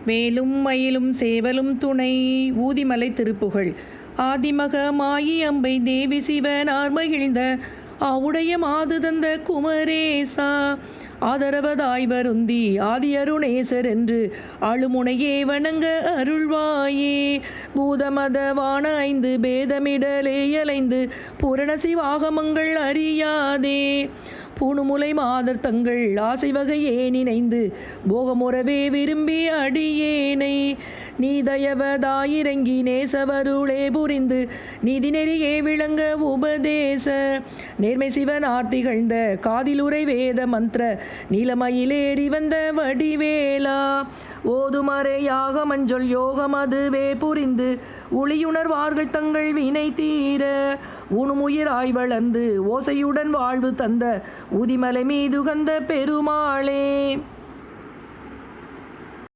வேலும் மயிலும் சேவலும் துணை ஊதிமலை திருப்புகழ். ஆதிமக மாயி அம்பை தேவி சிவனார் மகிழ்ந்த ஆவுடைய மாது தந்த குமரேசா ஆதரவதாய் வருந்தி ஆதியருணேசர் என்று அழுமுனையே வணங்க அருள்வாயே. பூதமதவான 5 பேதமிடலே அலைந்து பூரண சிவாகமங்கள் அறியாதே பூணுமுலை மாதர் தங்கள் ஆசை வகையே நினைந்து போகமுறவே விரும்பி அடியேனை நீதயவதாயிரங்கி நேசவருளே புரிந்து நீதி நெறியே விளங்க உபதேச நேர்மை சிவனார் திகழ்ந்த காதிலுரை வேத மந்திர நீலமயிலேறி வந்த வடிவேலா ஓதுமறையாக மஞ்சள் யோகம் அதுவே புரிந்து ஒளியுணர்வார்கள் தங்கள் வினை தீர ஊனுமுயிராய் வளர்ந்து ஓசையுடன் வாழ்வு தந்த ஊதிமலை மீதுகந்த பெருமாளே.